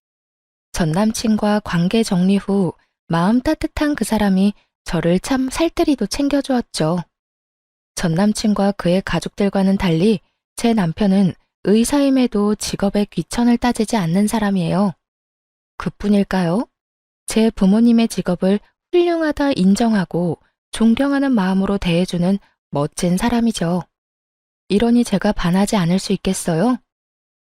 전 남친과 관계 정리 후 마음 따뜻한 그 사람이 저를 참 살뜰히도 챙겨주었죠. 전 남친과 그의 가족들과는 달리 제 남편은 의사임에도 직업의 귀천을 따지지 않는 사람이에요. 그뿐일까요? 제 부모님의 직업을 훌륭하다 인정하고 존경하는 마음으로 대해주는 멋진 사람이죠. 이러니 제가 반하지 않을 수 있겠어요?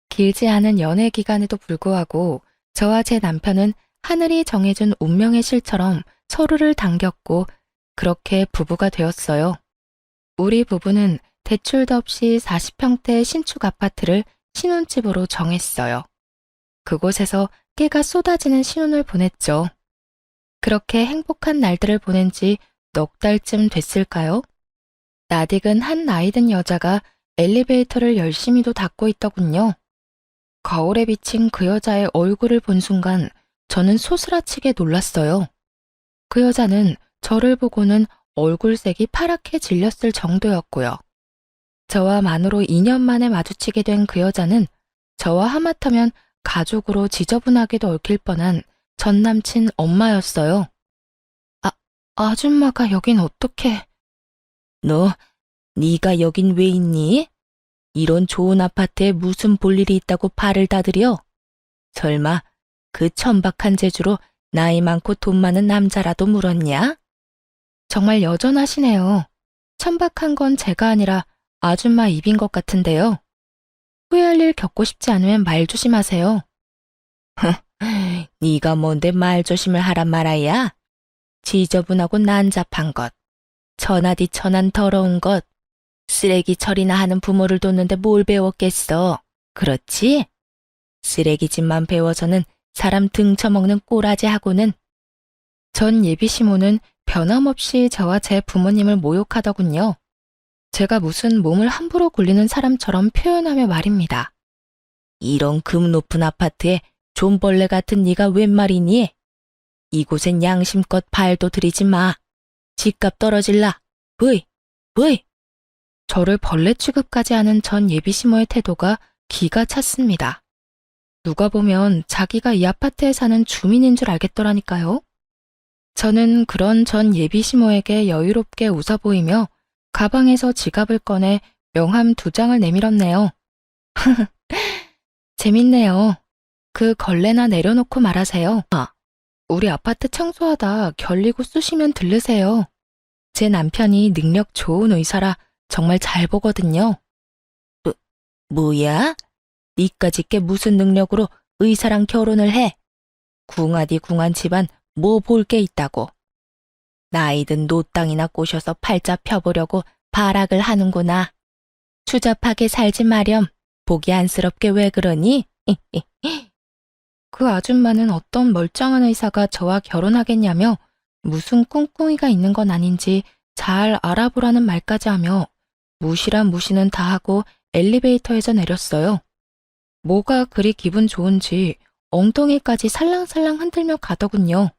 길지 않은 연애 기간에도 불구하고 저와 제 남편은 하늘이 정해준 운명의 실처럼 서로를 당겼고 그렇게 부부가 되었어요. 우리 부부는 대출도 없이 40평대 신축 아파트를 신혼집으로 정했어요. 그곳에서 깨가 쏟아지는 신혼을 보냈죠. 그렇게 행복한 날들을 보낸 지 넉 달쯤 됐을까요? 낯익은 한 나이 든 여자가 엘리베이터를 열심히도 닫고 있더군요. 거울에 비친 그 여자의 얼굴을 본 순간 저는 소스라치게 놀랐어요. 그 여자는 저를 보고는 얼굴색이 파랗게 질렸을 정도였고요. 저와 만으로 2년 만에 마주치게 된 그 여자는 저와 하마터면 가족으로 지저분하게도 얽힐 뻔한 전 남친 엄마였어요. 아줌마가 여긴 어떻게... 너, 네가 여긴 왜 있니? 이런 좋은 아파트에 무슨 볼일이 있다고 발을 다들여? 설마 그 천박한 재주로 나이 많고 돈 많은 남자라도 물었냐? 정말 여전하시네요. 천박한 건 제가 아니라 아줌마 입인 것 같은데요. 후회할 일 겪고 싶지 않으면 말 조심하세요. 네가 뭔데 말 조심을 하란 말아야? 지저분하고 난잡한 것, 천하디 천한 더러운 것, 쓰레기 처리나 하는 부모를 뒀는데 뭘 배웠겠어. 그렇지? 쓰레기집만 배워서는 사람 등쳐먹는 꼬라지하고는. 전 예비 시모는 변함없이 저와 제 부모님을 모욕하더군요. 제가 무슨 몸을 함부로 굴리는 사람처럼 표현하며 말입니다. 이런 금 높은 아파트에 존벌레 같은 네가 웬 말이니? 이곳엔 양심껏 발도 들이지 마. 집값 떨어질라. 브이, 브이. 저를 벌레 취급까지 하는 전 예비시모의 태도가 기가 찼습니다. 누가 보면 자기가 이 아파트에 사는 주민인 줄 알겠더라니까요. 저는 그런 전 예비시모에게 여유롭게 웃어 보이며 가방에서 지갑을 꺼내 명함 2장을 내밀었네요. 재밌네요. 그 걸레나 내려놓고 말하세요. 우리 아파트 청소하다 결리고 쑤시면 들르세요. 제 남편이 능력 좋은 의사라 정말 잘 보거든요. 뭐야? 니까짓 게 무슨 능력으로 의사랑 결혼을 해? 궁하디 궁한 집안 뭐 볼 게 있다고. 나이든 노땅이나 꼬셔서 팔자 펴보려고 발악을 하는구나. 추잡하게 살지 마렴. 보기 안쓰럽게 왜 그러니? 그 아줌마는 어떤 멀쩡한 의사가 저와 결혼하겠냐며 무슨 꿍꿍이가 있는 건 아닌지 잘 알아보라는 말까지 하며 무시란 무시는 다 하고 엘리베이터에서 내렸어요. 뭐가 그리 기분 좋은지 엉덩이까지 살랑살랑 흔들며 가더군요.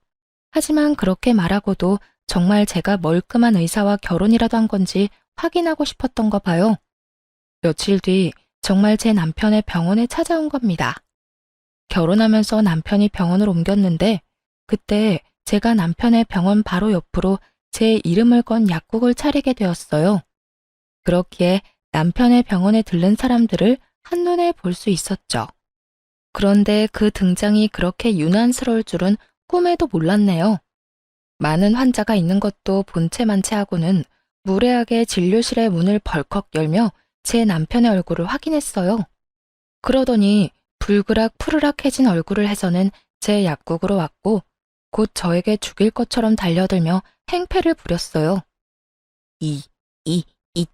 하지만 그렇게 말하고도 정말 제가 멀끔한 의사와 결혼이라도 한 건지 확인하고 싶었던가 봐요. 며칠 뒤 정말 제 남편의 병원에 찾아온 겁니다. 결혼하면서 남편이 병원을 옮겼는데 그때 제가 남편의 병원 바로 옆으로 제 이름을 건 약국을 차리게 되었어요. 그렇기에 남편의 병원에 들른 사람들을 한눈에 볼 수 있었죠. 그런데 그 등장이 그렇게 유난스러울 줄은 꿈에도 몰랐네요. 많은 환자가 있는 것도 본체만치 하고는 무례하게 진료실의 문을 벌컥 열며 제 남편의 얼굴을 확인했어요. 그러더니 불그락 푸르락해진 얼굴을 해서는 제 약국으로 왔고 곧 저에게 죽일 것처럼 달려들며 행패를 부렸어요. 이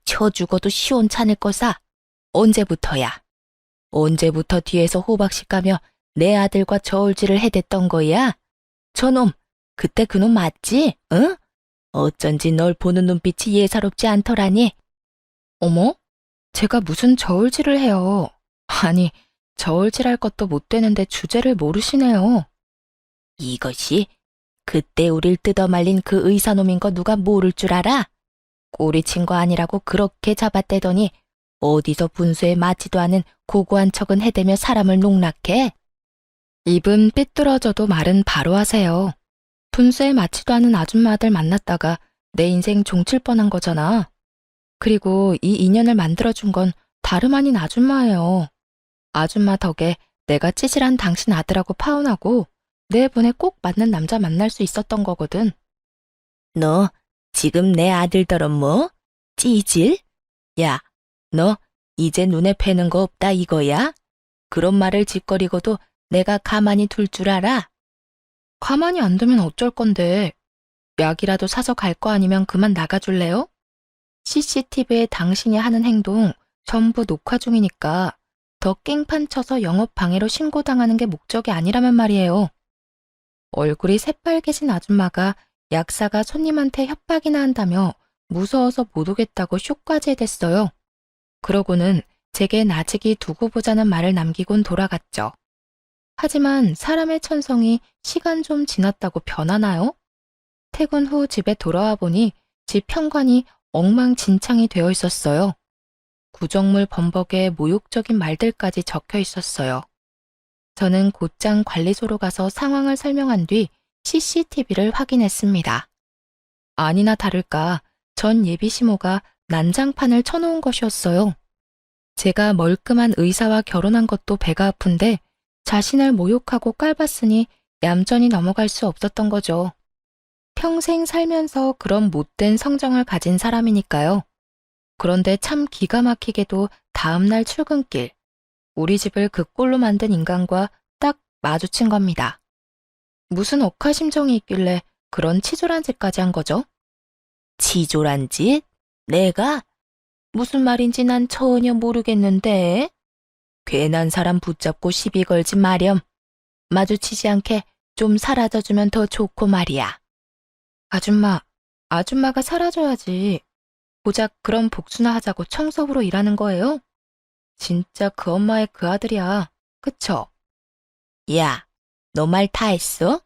쳐 죽어도 시원찮을 거사. 언제부터야? 언제부터 뒤에서 호박씨 까며 내 아들과 저울질을 해댔던 거야? 저놈, 그때 그놈 맞지? 응? 어쩐지 널 보는 눈빛이 예사롭지 않더라니. 어머? 제가 무슨 저울질을 해요. 아니, 저울질할 것도 못 되는데 주제를 모르시네요. 이것이 그때 우릴 뜯어말린 그 의사놈인 거 누가 모를 줄 알아? 꼬리친 거 아니라고 그렇게 잡아떼더니 어디서 분수에 맞지도 않은 고고한 척은 해대며 사람을 농락해? 입은 삐뚤어져도 말은 바로 하세요. 분수에 맞지도 않은 아줌마 아들 만났다가 내 인생 종칠 뻔한 거잖아. 그리고 이 인연을 만들어준 건 다름 아닌 아줌마예요. 아줌마 덕에 내가 찌질한 당신 아들하고 파혼하고 내 분에 꼭 맞는 남자 만날 수 있었던 거거든. 너 지금 내 아들더러 뭐? 찌질? 야, 너 이제 눈에 뵈는 거 없다 이거야? 그런 말을 짓거리고도 내가 가만히 둘 줄 알아? 가만히 안 두면 어쩔 건데. 약이라도 사서 갈 거 아니면 그만 나가줄래요? CCTV에 당신이 하는 행동 전부 녹화 중이니까 더 깽판 쳐서 영업 방해로 신고당하는 게 목적이 아니라면 말이에요. 얼굴이 새빨개진 아줌마가 약사가 손님한테 협박이나 한다며 무서워서 못 오겠다고 쇼까지 해댔어요. 그러고는 제게 나직이 두고 보자는 말을 남기곤 돌아갔죠. 하지만 사람의 천성이 시간 좀 지났다고 변하나요? 퇴근 후 집에 돌아와 보니 집 현관이 엉망진창이 되어 있었어요. 구정물 범벅에 모욕적인 말들까지 적혀 있었어요. 저는 곧장 관리소로 가서 상황을 설명한 뒤 CCTV를 확인했습니다. 아니나 다를까 전 예비시모가 난장판을 쳐놓은 것이었어요. 제가 멀끔한 의사와 결혼한 것도 배가 아픈데 자신을 모욕하고 깔봤으니 얌전히 넘어갈 수 없었던 거죠. 평생 살면서 그런 못된 성정을 가진 사람이니까요. 그런데 참 기가 막히게도 다음날 출근길, 우리 집을 그 꼴로 만든 인간과 딱 마주친 겁니다. 무슨 억하심정이 있길래 그런 치졸한 짓까지 한 거죠? 치졸한 짓? 내가? 무슨 말인지 난 전혀 모르겠는데. 괜한 사람 붙잡고 시비 걸지 마렴. 마주치지 않게 좀 사라져주면 더 좋고 말이야. 아줌마가 사라져야지. 고작 그런 복수나 하자고 청소부로 일하는 거예요? 진짜 그 엄마의 그 아들이야. 그쵸? 야, 너 말 다 했어?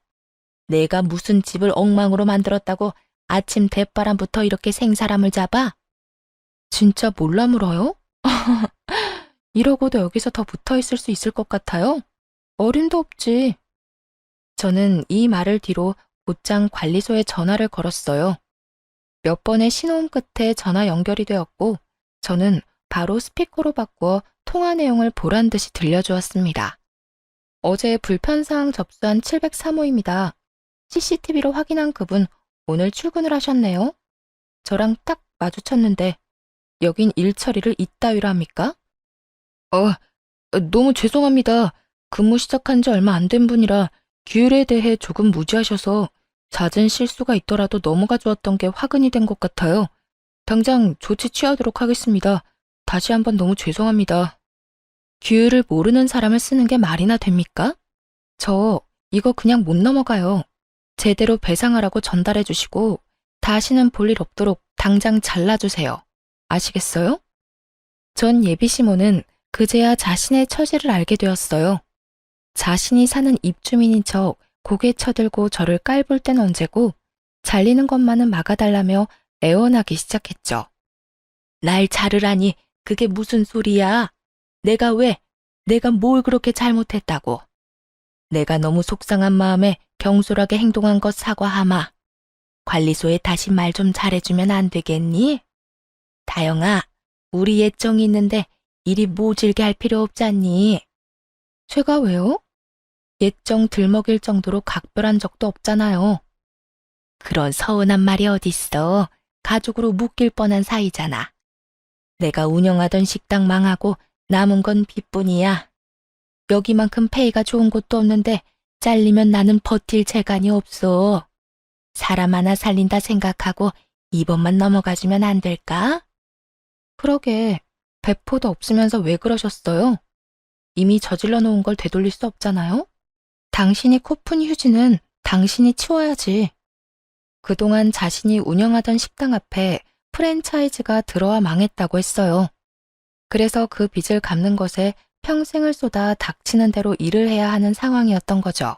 내가 무슨 집을 엉망으로 만들었다고 아침 대바람부터 이렇게 생사람을 잡아? 진짜 몰라 물어요? 이러고도 여기서 더 붙어 있을 수 있을 것 같아요? 어림도 없지. 저는 이 말을 뒤로 곧장 관리소에 전화를 걸었어요. 몇 번의 신호음 끝에 전화 연결이 되었고 저는 바로 스피커로 바꾸어 통화 내용을 보란 듯이 들려주었습니다. 어제 불편사항 접수한 703호입니다. CCTV로 확인한 그분 오늘 출근을 하셨네요. 저랑 딱 마주쳤는데 여긴 일 처리를 이따위로 합니까? 너무 죄송합니다. 근무 시작한 지 얼마 안 된 분이라 규율에 대해 조금 무지하셔서 잦은 실수가 있더라도 넘어가 주었던 게 화근이 된 것 같아요. 당장 조치 취하도록 하겠습니다. 다시 한번 너무 죄송합니다. 규율을 모르는 사람을 쓰는 게 말이나 됩니까? 저 이거 그냥 못 넘어가요. 제대로 배상하라고 전달해 주시고 다시는 볼 일 없도록 당장 잘라주세요. 아시겠어요? 전 예비시모는 그제야 자신의 처지를 알게 되었어요. 자신이 사는 입주민인 척 고개 쳐들고 저를 깔볼 땐 언제고 잘리는 것만은 막아달라며 애원하기 시작했죠. 날 자르라니 그게 무슨 소리야? 내가 뭘 그렇게 잘못했다고? 내가 너무 속상한 마음에 경솔하게 행동한 것 사과하마. 관리소에 다시 말 좀 잘해주면 안 되겠니? 다영아, 우리 예정이 있는데 이리 모질게 할 필요 없잖니? 제가 왜요? 예정 들먹일 정도로 각별한 적도 없잖아요. 그런 서운한 말이 어딨어. 가족으로 묶일 뻔한 사이잖아. 내가 운영하던 식당 망하고 남은 건 빚뿐이야. 여기만큼 페이가 좋은 곳도 없는데 잘리면 나는 버틸 재간이 없어. 사람 하나 살린다 생각하고 이번만 넘어가주면 안 될까? 그러게, 배포도 없으면서 왜 그러셨어요? 이미 저질러 놓은 걸 되돌릴 수 없잖아요? 당신이 코푼 휴지는 당신이 치워야지. 그동안 자신이 운영하던 식당 앞에 프랜차이즈가 들어와 망했다고 했어요. 그래서 그 빚을 갚는 것에 평생을 쏟아 닥치는 대로 일을 해야 하는 상황이었던 거죠.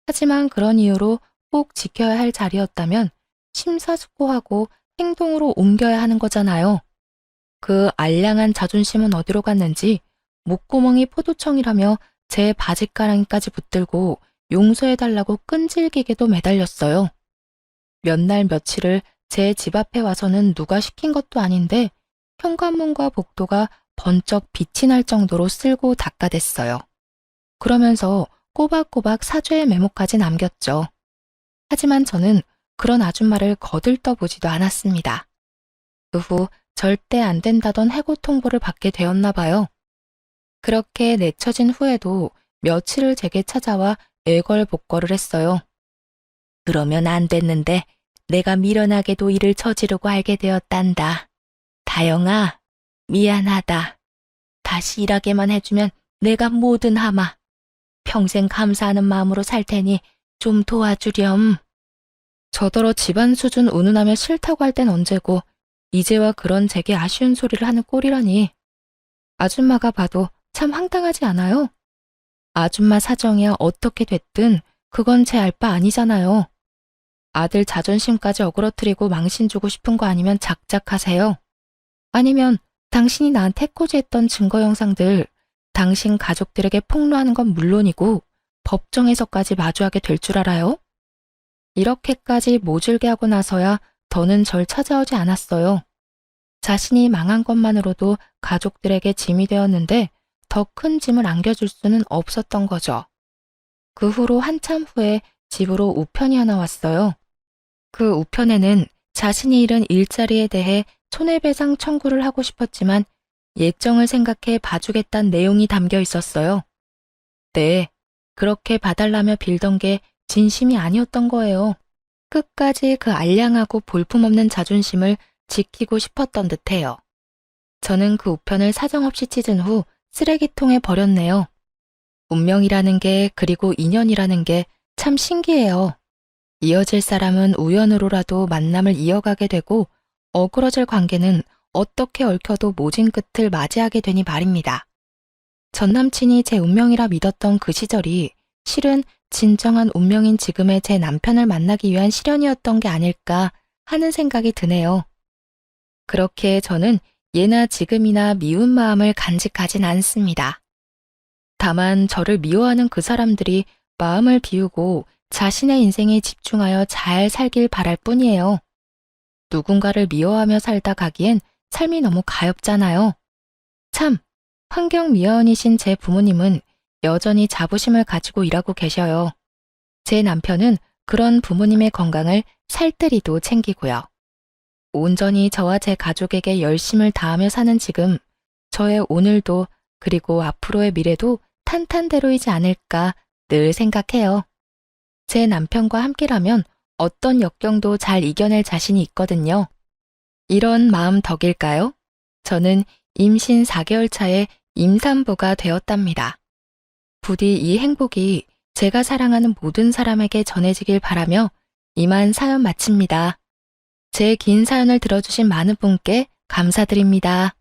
하지만 그런 이유로 꼭 지켜야 할 자리였다면 심사숙고하고 행동으로 옮겨야 하는 거잖아요. 그 알량한 자존심은 어디로 갔는지 목구멍이 포도청이라며 제 바짓가랑이까지 붙들고 용서해달라고 끈질기게도 매달렸어요. 몇 날 며칠을 제 집 앞에 와서는 누가 시킨 것도 아닌데 현관문과 복도가 번쩍 빛이 날 정도로 쓸고 닦아댔어요. 그러면서 꼬박꼬박 사죄의 메모까지 남겼죠. 하지만 저는 그런 아줌마를 거들떠보지도 않았습니다. 그 후 절대 안 된다던 해고 통보를 받게 되었나 봐요. 그렇게 내쳐진 후에도 며칠을 제게 찾아와 애걸복걸을 했어요. 그러면 안 됐는데 내가 미련하게도 일을 저지르고 알게 되었단다. 다영아, 미안하다. 다시 일하게만 해주면 내가 뭐든 하마. 평생 감사하는 마음으로 살 테니 좀 도와주렴. 저더러 집안 수준 운운하며 싫다고 할 땐 언제고 이제와 그런 제게 아쉬운 소리를 하는 꼴이라니. 아줌마가 봐도 참 황당하지 않아요? 아줌마 사정이야 어떻게 됐든 그건 제 알 바 아니잖아요. 아들 자존심까지 어그러뜨리고 망신 주고 싶은 거 아니면 작작하세요. 아니면 당신이 나한테 해코지했던 증거 영상들 당신 가족들에게 폭로하는 건 물론이고 법정에서까지 마주하게 될 줄 알아요? 이렇게까지 모질게 하고 나서야 더는 절 찾아오지 않았어요. 자신이 망한 것만으로도 가족들에게 짐이 되었는데 더 큰 짐을 안겨줄 수는 없었던 거죠. 그 후로 한참 후에 집으로 우편이 하나 왔어요. 그 우편에는 자신이 잃은 일자리에 대해 손해배상 청구를 하고 싶었지만 예정을 생각해 봐주겠다는 내용이 담겨 있었어요. 네, 그렇게 봐달라며 빌던 게 진심이 아니었던 거예요. 끝까지 그 알량하고 볼품없는 자존심을 지키고 싶었던 듯해요. 저는 그 우편을 사정없이 찢은 후 쓰레기통에 버렸네요. 운명이라는 게 그리고 인연이라는 게 참 신기해요. 이어질 사람은 우연으로라도 만남을 이어가게 되고 어그러질 관계는 어떻게 얽혀도 모진 끝을 맞이하게 되니 말입니다. 전 남친이 제 운명이라 믿었던 그 시절이 실은 진정한 운명인 지금의 제 남편을 만나기 위한 시련이었던 게 아닐까 하는 생각이 드네요. 그렇게 저는 예나 지금이나 미운 마음을 간직하진 않습니다. 다만 저를 미워하는 그 사람들이 마음을 비우고 자신의 인생에 집중하여 잘 살길 바랄 뿐이에요. 누군가를 미워하며 살다 가기엔 삶이 너무 가엾잖아요. 참, 환경미화원이신 제 부모님은 여전히 자부심을 가지고 일하고 계셔요. 제 남편은 그런 부모님의 건강을 살뜰히도 챙기고요. 온전히 저와 제 가족에게 열심을 다하며 사는 지금, 저의 오늘도 그리고 앞으로의 미래도 탄탄대로이지 않을까 늘 생각해요. 제 남편과 함께라면 어떤 역경도 잘 이겨낼 자신이 있거든요. 이런 마음 덕일까요? 저는 임신 4개월 차에 임산부가 되었답니다. 부디 이 행복이 제가 사랑하는 모든 사람에게 전해지길 바라며 이만 사연 마칩니다. 제 긴 사연을 들어주신 많은 분께 감사드립니다.